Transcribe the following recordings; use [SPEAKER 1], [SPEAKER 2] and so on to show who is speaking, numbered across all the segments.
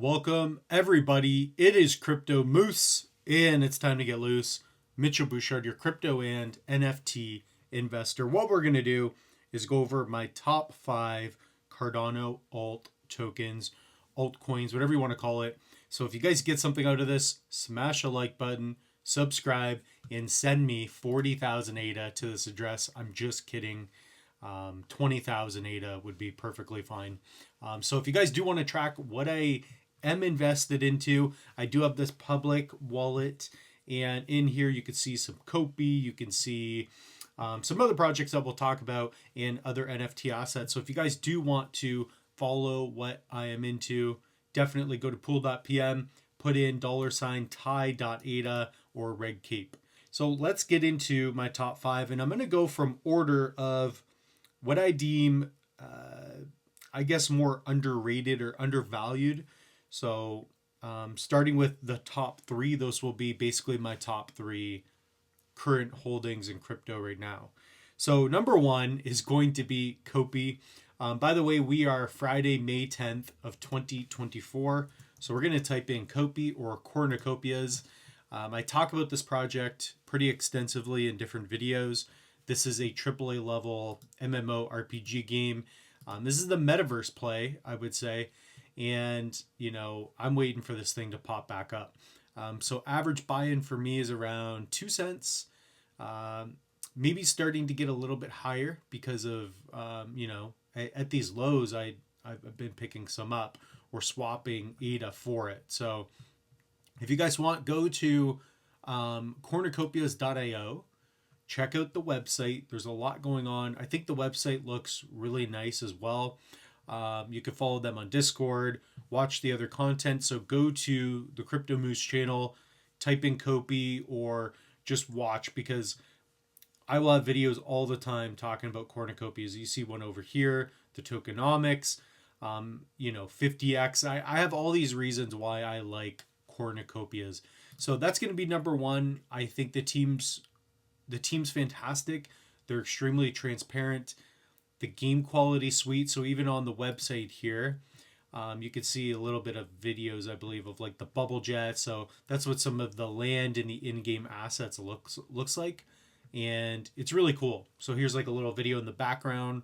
[SPEAKER 1] Welcome, everybody. It is Crypto Moose, and it's time to get loose. Mitchell Bouchard, your crypto and NFT investor. What we're going to do is go over my top 5 Cardano alt tokens, altcoins, whatever you want to call it. So if you guys get something out of this, smash a like button, subscribe, and send me 40,000 ADA to this address. I'm just kidding. 20,000 ADA would be perfectly fine. So if you guys do want to track what I am invested into, I do have this public wallet, and in here you can see some COPI, you can see some other projects that we'll talk about, and other NFT assets. So if you guys do want to follow what I am into, definitely go to pool.pm, put in $Thai.ADA or Reg Cape. So let's get into my top 5, and I'm going to go from order of what I deem, I guess, more underrated or undervalued. So starting with the top 3, those will be basically my top 3 current holdings in crypto right now. So number 1 is going to be COPI. By the way, we are Friday, May 10th of 2024. So we're going to type in COPI or cornucopias. I talk about this project pretty extensively in different videos. This is a AAA level MMO RPG game. This is the metaverse play, I would say. And, I'm waiting for this thing to pop back up. So average buy-in for me is around 2 cents. Maybe starting to get a little bit higher because of, at these lows, I've been picking some up or swapping ADA for it. So if you guys want, go to cornucopias.io. Check out the website. There's a lot going on. I think the website looks really nice as well. You can follow them on Discord, watch the other content. So go to the Crypto Moose channel, type in COPI, or just watch, because I will have videos all the time talking about cornucopias. You see one over here, the tokenomics, 50x. I have all these reasons why I like cornucopias. So that's going to be number 1. I think the team's fantastic. They're extremely transparent. The game quality sweet. So even on the website here, you can see a little bit of videos, I believe, of like the bubble jet. So that's what some of the land and the in-game assets looks like. And it's really cool. So here's like a little video in the background.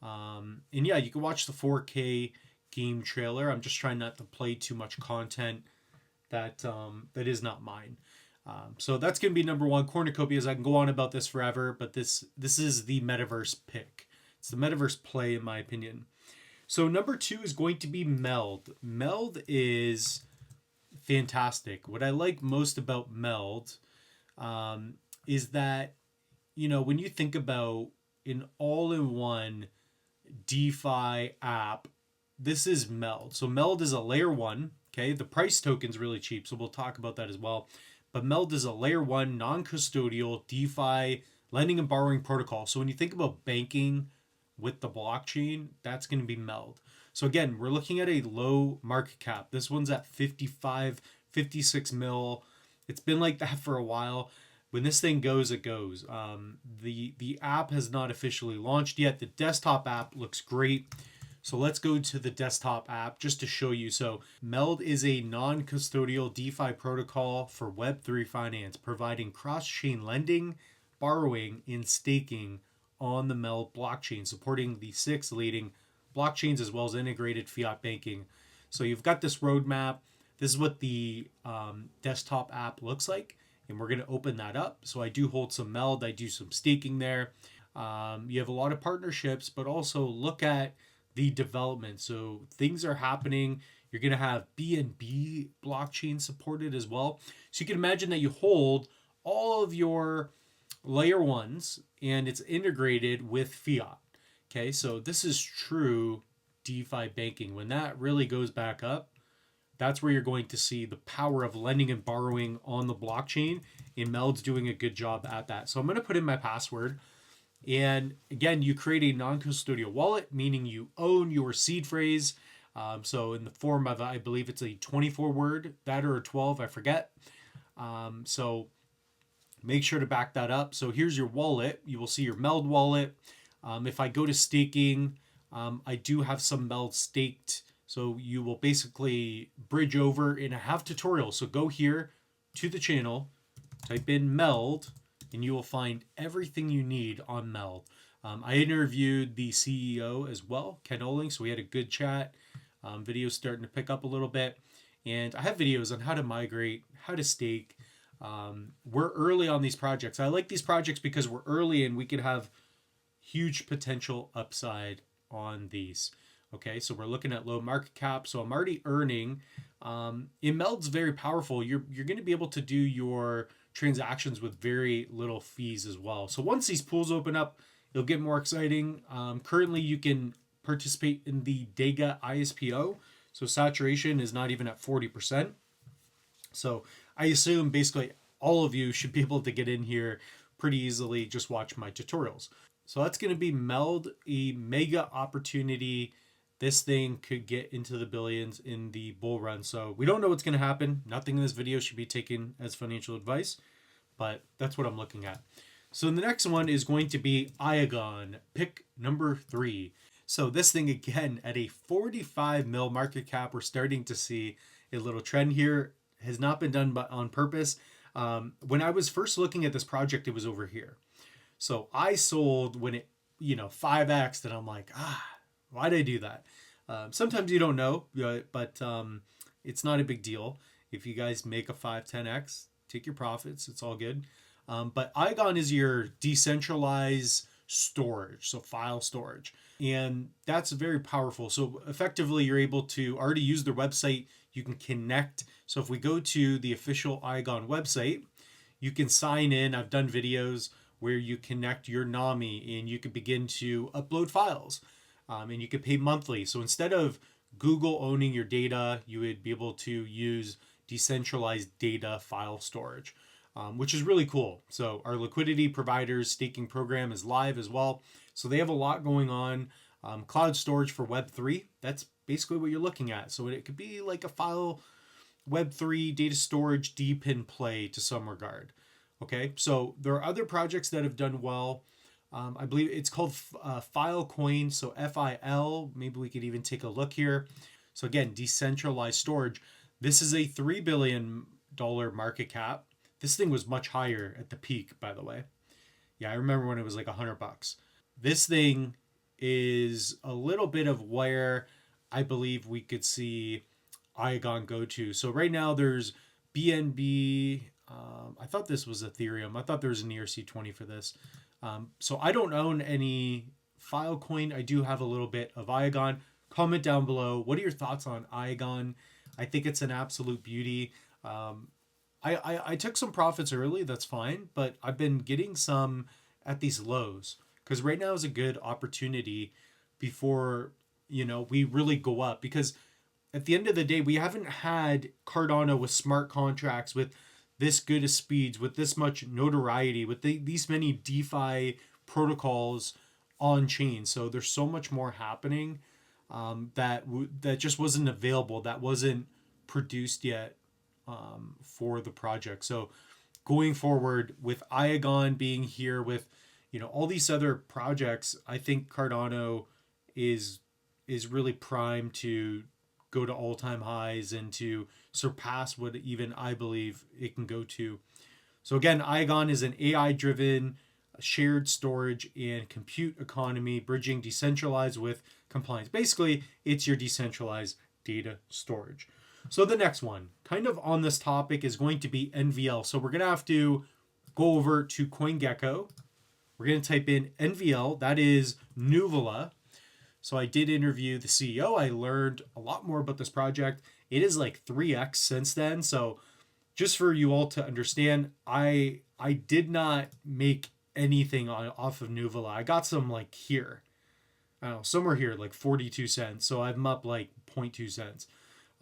[SPEAKER 1] And yeah, you can watch the 4K game trailer. I'm just trying not to play too much content that is not mine. So that's going to be number 1, cornucopias. I can go on about this forever, but this is the metaverse pick. It's the metaverse play, in my opinion. So number 2 is going to be MELD. MELD is fantastic. What I like most about MELD is that, when you think about an all-in-one DeFi app, this is MELD. So MELD is a layer 1. Okay, the price token's really cheap, so we'll talk about that as well. But MELD is a layer 1 non-custodial DeFi lending and borrowing protocol. So when you think about banking with the blockchain, that's going to be MELD. So again, we're looking at a low market cap. This one's at 55, 56 mil. It's been like that for a while. When this thing goes, it goes. The app has not officially launched yet. The desktop app looks great. So let's go to the desktop app just to show you. So MELD is a non-custodial DeFi protocol for Web3 finance, providing cross-chain lending, borrowing, and staking on the MELD blockchain, supporting the 6 leading blockchains as well as integrated fiat banking. So you've got this roadmap. This is what the desktop app looks like, and we're going to open that up. So I do hold some MELD. I do some staking there. You have a lot of partnerships, but also look at the development. So things are happening. You're going to have BNB blockchain supported as well. So you can imagine that you hold all of your layer 1s and it's integrated with fiat. Okay, so this is true DeFi banking. When that really goes back up, that's where you're going to see the power of lending and borrowing on the blockchain, and MELD's doing a good job at that. So I'm going to put in my password. And again, you create a non-custodial wallet, meaning you own your seed phrase. So in the form of, I believe it's a 24 word, that or a 12, I forget. So make sure to back that up. So here's your wallet. You will see your MELD wallet. If I go to staking, I do have some MELD staked. So you will basically bridge over, and I have tutorials. So go here to the channel, type in MELD, and you will find everything you need on MELD. I interviewed the CEO as well, Ken Oling, so we had a good chat. Videos starting to pick up a little bit. And I have videos on how to migrate, how to stake. We're early on these projects. I like these projects because we're early and we could have huge potential upside on these. Okay, so we're looking at low market cap. So I'm already earning. MELD's very powerful. You're going to be able to do your transactions with very little fees as well. So once these pools open up, it'll get more exciting. Currently, you can participate in the Dega ISPO. So saturation is not even at 40%. So I assume basically all of you should be able to get in here pretty easily. Just watch my tutorials. So that's going to be MELD, a mega opportunity. This thing could get into the billions in the bull run. So we don't know what's going to happen. Nothing in this video should be taken as financial advice, but that's what I'm looking at. So the next one is going to be Iagon, pick number 3. So this thing again at a 45 mil market cap, we're starting to see a little trend here. Has not been done on purpose. When I was first looking at this project, it was over here. So I sold when it, 5x, and I'm like, why did I do that? Sometimes you don't know, but it's not a big deal. If you guys make a 5, 10x, take your profits. It's all good. But Iagon is your decentralized storage, so file storage. And that's very powerful. So effectively, you're able to already use their website. You can connect. So if we go to the official Iagon website, you can sign in. I've done videos where you connect your NAMI and you can begin to upload files. And you could pay monthly. So instead of Google owning your data, you would be able to use decentralized data file storage, which is really cool. So our liquidity providers staking program is live as well. So they have a lot going on. Cloud storage for Web3, that's basically what you're looking at. So it could be like a file Web3 data storage deep in play to some regard. Okay, so there are other projects that have done well. I believe it's called Filecoin, so FIL. Maybe we could even take a look here. So again, decentralized storage. This is a $3 billion market cap. This thing was much higher at the peak, by the way. Yeah, I remember when it was like $100. This thing is a little bit of where I believe we could see Iagon go to. So right now there's BNB. I thought this was Ethereum. I thought there was an ERC20 for this. So I don't own any Filecoin. I do have a little bit of Iagon. Comment down below. What are your thoughts on Iagon? I think it's an absolute beauty. I took some profits early. That's fine. But I've been getting some at these lows. Because right now is a good opportunity before, we really go up. Because at the end of the day, we haven't had Cardano with smart contracts, with this good of speeds, with this much notoriety, with these many DeFi protocols on chain. So there's so much more happening that just wasn't available, that wasn't produced yet for the project. So going forward with Iagon being here, with all these other projects, I think Cardano is really primed to go to all-time highs and to surpass what even I believe it can go to. So again, Iagon is an AI-driven shared storage and compute economy, bridging decentralized with compliance. Basically, it's your decentralized data storage. So the next one, kind of on this topic, is going to be NVL. So we're going to have to go over to CoinGecko. We're going to type in NVL. That is Nuvula. So I did interview the CEO. I learned a lot more about this project. It is like 3x since then. So just for you all to understand, I did not make anything off of Nuvula. I got some like here. I don't know, somewhere here, like 42 cents. So I'm up like 0.2 cents.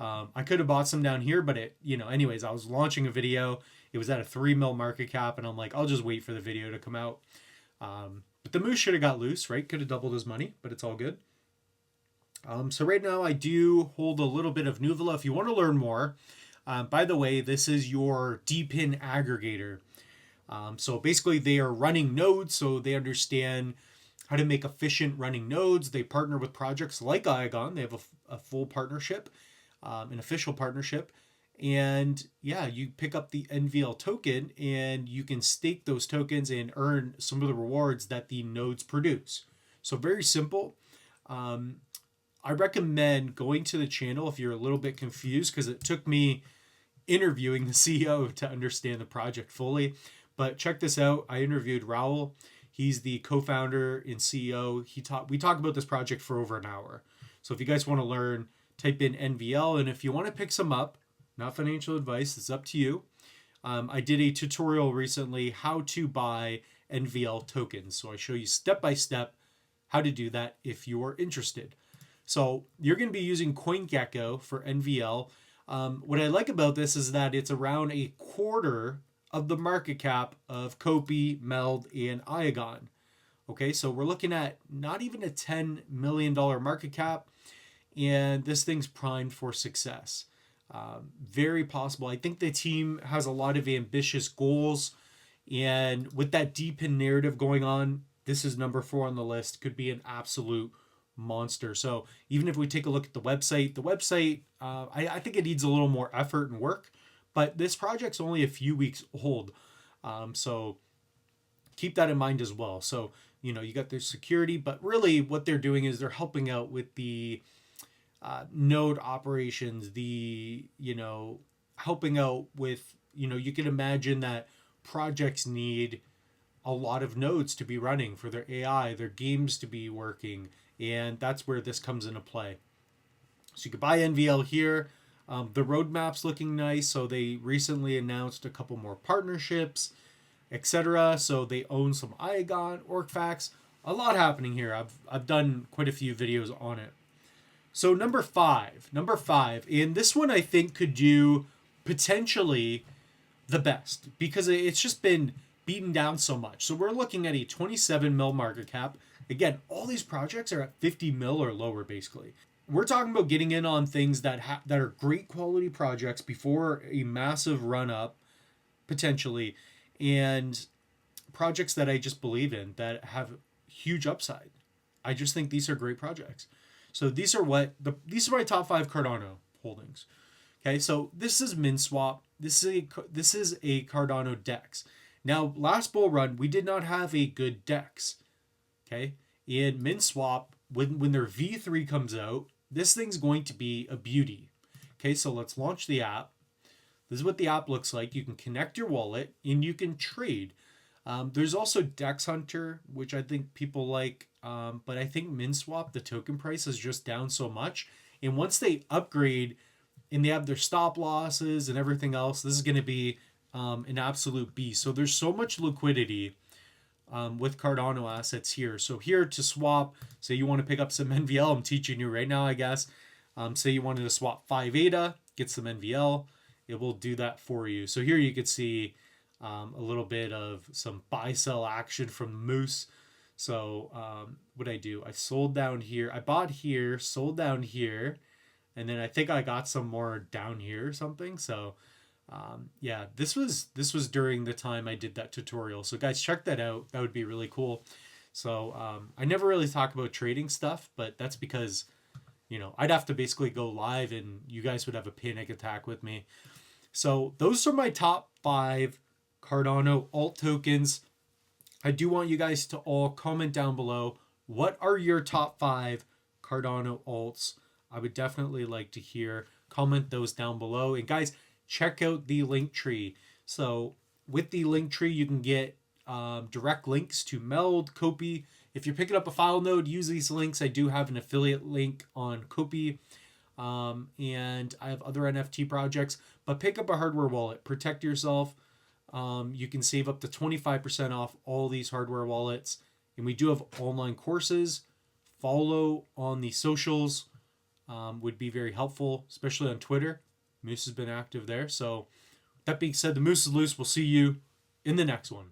[SPEAKER 1] I could have bought some down here, but anyways, I was launching a video. It was at a 3 mil market cap, and I'm like, I'll just wait for the video to come out. But the moose should have got loose, right? Could have doubled his money, but it's all good. So right now I do hold a little bit of Nuvula. If you want to learn more, by the way, this is your DPIN aggregator. So basically they are running nodes, so they understand how to make efficient running nodes. They partner with projects like Iagon. They have a full partnership, an official partnership. And yeah, you pick up the NVL token and you can stake those tokens and earn some of the rewards that the nodes produce. So very simple. I recommend going to the channel if you're a little bit confused, because it took me interviewing the CEO to understand the project fully. But check this out. I interviewed Raul. He's the co-founder and CEO. We talked about this project for over an hour. So if you guys want to learn, type in NVL. And if you want to pick some up, not financial advice, it's up to you. I did a tutorial recently how to buy NVL tokens. So I show you step by step how to do that if you're interested. So you're going to be using CoinGecko for NVL. What I like about this is that it's around a quarter of the market cap of COPI, MELD, and Iagon. Okay, so we're looking at not even a $10 million market cap, and this thing's primed for success. Very possible. I think the team has a lot of ambitious goals, and with that DePIN narrative going on, this is number 4 on the list. Could be an absolute monster. So even if we take a look at the website, I think it needs a little more effort and work, but this project's only a few weeks old. So keep that in mind as well. So, you got their security, but really what they're doing is they're helping out with the node operations, helping out with, you can imagine that projects need a lot of nodes to be running for their AI, their games to be working, and that's where this comes into play. So you could buy NVL here. The roadmap's looking nice. So they recently announced a couple more partnerships, etc. So they own some Iagon, Orcfax, a lot happening here. I've done quite a few videos on it. So number five, and this one I think could do potentially the best because it's just been beaten down so much. So we're looking at a 27 mil market cap. Again, all these projects are at 50 mil or lower basically. We're talking about getting in on things that are great quality projects before a massive run up potentially, and projects that I just believe in that have huge upside. I just think these are great projects. So these are my top 5 Cardano holdings. Okay, so this is MinSwap. This is a Cardano DEX. Now, last bull run, we did not have a good DEX. Okay, in MinSwap, when their V3 comes out, this thing's going to be a beauty. Okay, so let's launch the app. This is what the app looks like. You can connect your wallet and you can trade. There's also DEX Hunter, which I think people like, but I think MinSwap, the token price is just down so much. And once they upgrade and they have their stop losses and everything else, this is going to be an absolute beast. So there's so much liquidity with Cardano assets here. So here to swap, say you want to pick up some NVL, I'm teaching you right now, I guess. Say you wanted to swap 5 ADA, get some NVL, it will do that for you. So here you could see a little bit of some buy-sell action from Moose. So what I do, I sold down here, I bought here, sold down here, and then I think I got some more down here or something. So yeah, this was during the time I did that tutorial. So guys, check that out. That would be really cool. So I never really talk about trading stuff, but that's because, I'd have to basically go live and you guys would have a panic attack with me. So those are my top 5 Cardano alt tokens. I do want you guys to all comment down below. What are your top 5 Cardano alts? I would definitely like to hear. Comment those down below. And guys, check out the link tree. So with the link tree, you can get direct links to MELD, COPI. If you're picking up a file node, use these links. I do have an affiliate link on COPI. And I have other NFT projects. But pick up a hardware wallet. Protect yourself. You can save up to 25% off all these hardware wallets. And we do have online courses. Follow on the socials would be very helpful, especially on Twitter. Moose has been active there. So that being said, the moose is loose. We'll see you in the next one.